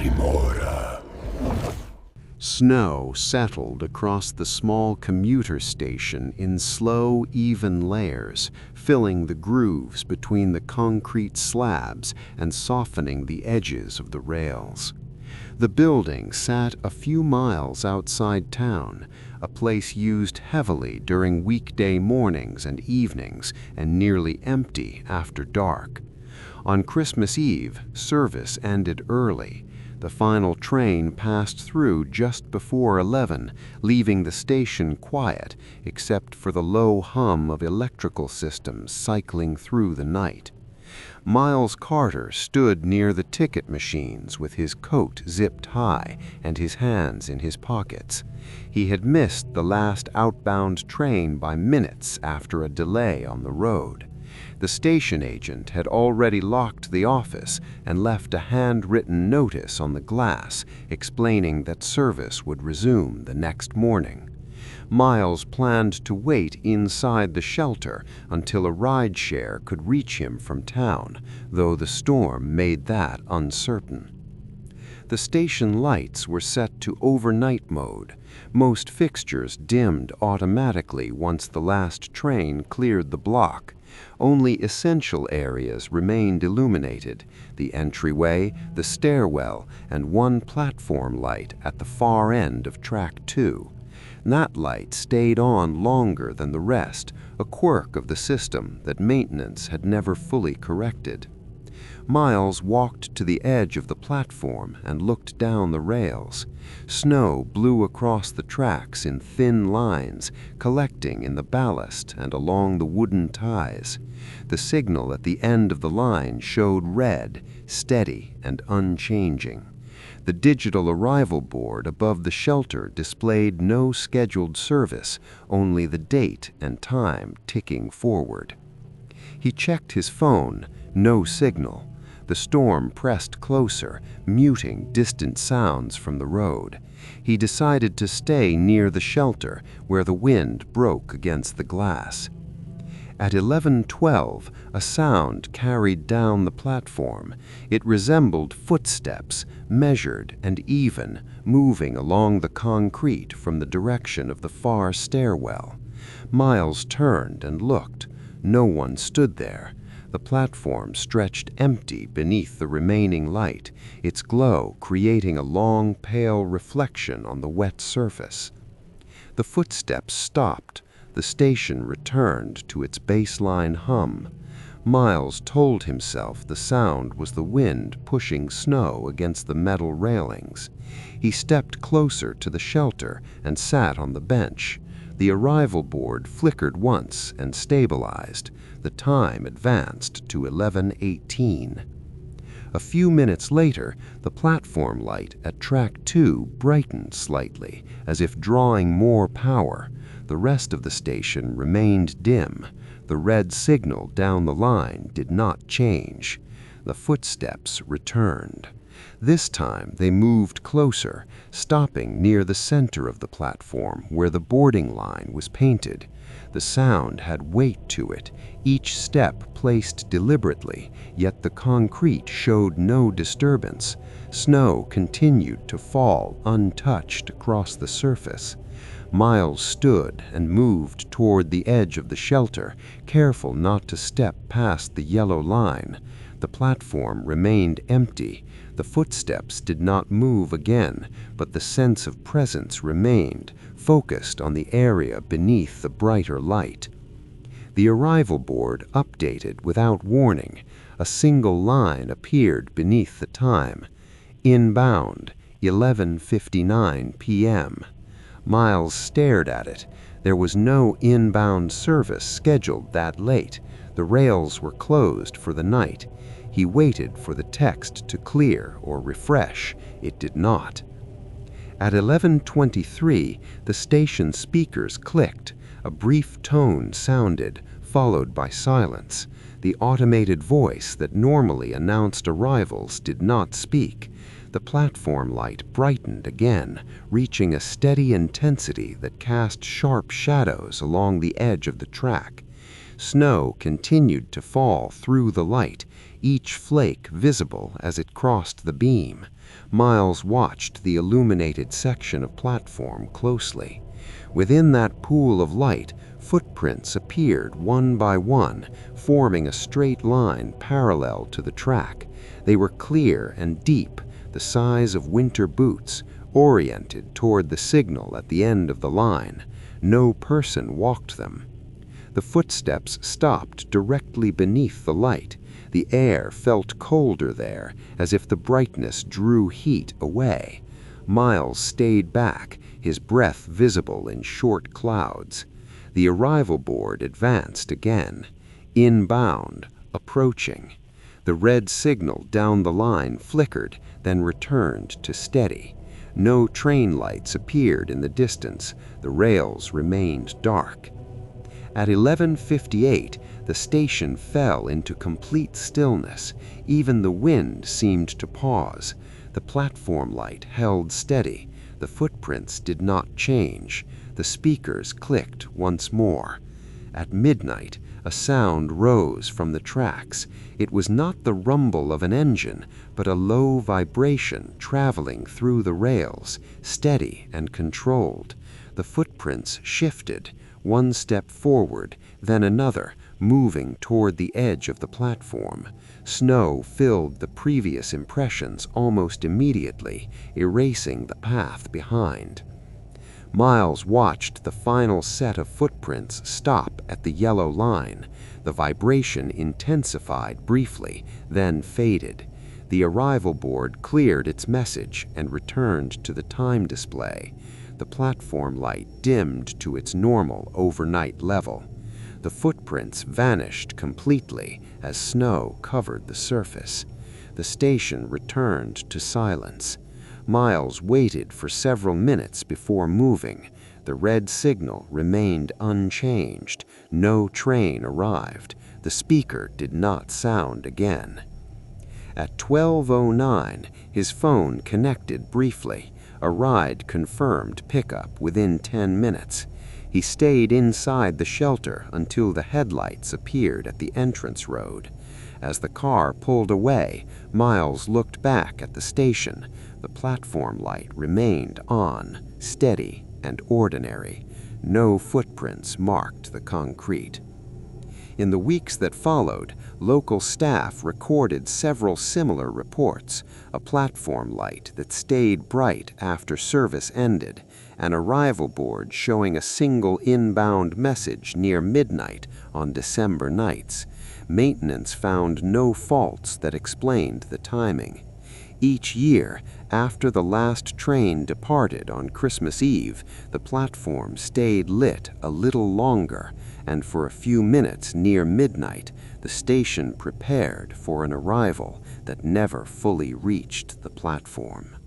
GRIMORA. Snow settled across the small commuter station in slow, even layers, filling the grooves between the concrete slabs and softening the edges of the rails. The building sat a few miles outside town, a place used heavily during weekday mornings and evenings and nearly empty after dark. On Christmas Eve, service ended early. The final train passed through just before 11, leaving the station quiet except for the low hum of electrical systems cycling through the night. Miles Carter stood near the ticket machines with his coat zipped high and his hands in his pockets. He had missed the last outbound train by minutes after a delay on the road. The station agent had already locked the office and left a handwritten notice on the glass explaining that service would resume the next morning. Miles planned to wait inside the shelter until a rideshare could reach him from town, though the storm made that uncertain. The station lights were set to overnight mode. Most fixtures dimmed automatically once the last train cleared the block. Only essential areas remained illuminated: the entryway, the stairwell, and one platform light at the far end of track 2. That light stayed on longer than the rest, a quirk of the system that maintenance had never fully corrected. Miles walked to the edge of the platform and looked down the rails. Snow blew across the tracks in thin lines, collecting in the ballast and along the wooden ties. The signal at the end of the line showed red, steady and unchanging. The digital arrival board above the shelter displayed no scheduled service, only the date and time ticking forward. He checked his phone, no signal. The storm pressed closer, muting distant sounds from the road. He decided to stay near the shelter, where the wind broke against the glass. At 11:12, a sound carried down the platform. It resembled footsteps, measured and even, moving along the concrete from the direction of the far stairwell. Miles turned and looked. No one stood there. The platform stretched empty beneath the remaining light, its glow creating a long, pale reflection on the wet surface. The footsteps stopped. The station returned to its baseline hum. Miles told himself the sound was the wind pushing snow against the metal railings. He stepped closer to the shelter and sat on the bench. The arrival board flickered once and stabilized. The time advanced to 11:18. A few minutes later, the platform light at track 2 brightened slightly, as if drawing more power. The rest of the station remained dim. The red signal down the line did not change. The footsteps returned. This time they moved closer, stopping near the center of the platform where the boarding line was painted. The sound had weight to it, each step placed deliberately, yet the concrete showed no disturbance. Snow continued to fall untouched across the surface. Miles stood and moved toward the edge of the shelter, careful not to step past the yellow line. The platform remained empty. The footsteps did not move again, but the sense of presence remained, focused on the area beneath the brighter light. The arrival board updated without warning. A single line appeared beneath the time. Inbound, 11:59 p.m. Miles stared at it. There was no inbound service scheduled that late. The rails were closed for the night. He waited for the text to clear or refresh. It did not. At 11:23, the station speakers clicked. A brief tone sounded, followed by silence. The automated voice that normally announced arrivals did not speak. The platform light brightened again, reaching a steady intensity that cast sharp shadows along the edge of the track. Snow continued to fall through the light. each flake visible as it crossed the beam. Miles watched the illuminated section of platform closely. Within that pool of light, footprints appeared one by one, forming a straight line parallel to the track. They were clear and deep, the size of winter boots, oriented toward the signal at the end of the line. No person walked them. The footsteps stopped directly beneath the light. The air felt colder there, as if the brightness drew heat away. Miles stayed back, his breath visible in short clouds. The arrival board advanced again. Inbound, approaching. The red signal down the line flickered, then returned to steady. No train lights appeared in the distance. The rails remained dark. At 11:58, the station fell into complete stillness. Even the wind seemed to pause. The platform light held steady. The footprints did not change. The speakers clicked once more. At midnight, a sound rose from the tracks. It was not the rumble of an engine, but a low vibration traveling through the rails, steady and controlled. The footprints shifted, one step forward, then another, moving toward the edge of the platform. Snow filled the previous impressions almost immediately, erasing the path behind. Miles watched the final set of footprints stop at the yellow line. The vibration intensified briefly, then faded. The arrival board cleared its message and returned to the time display. The platform light dimmed to its normal overnight level. The footprints vanished completely as snow covered the surface. The station returned to silence. Miles waited for several minutes before moving. The red signal remained unchanged. No train arrived. The speaker did not sound again. At 12:09, his phone connected briefly. A ride confirmed pickup within 10 minutes. He stayed inside the shelter until the headlights appeared at the entrance road. As the car pulled away, Miles looked back at the station. The platform light remained on, steady and ordinary. No footprints marked the concrete. In the weeks that followed, local staff recorded several similar reports: a platform light that stayed bright after service ended, an arrival board showing a single inbound message near midnight on December nights. Maintenance found no faults that explained the timing. Each year, after the last train departed on Christmas Eve, the platform stayed lit a little longer, and for a few minutes near midnight, the station prepared for an arrival that never fully reached the platform.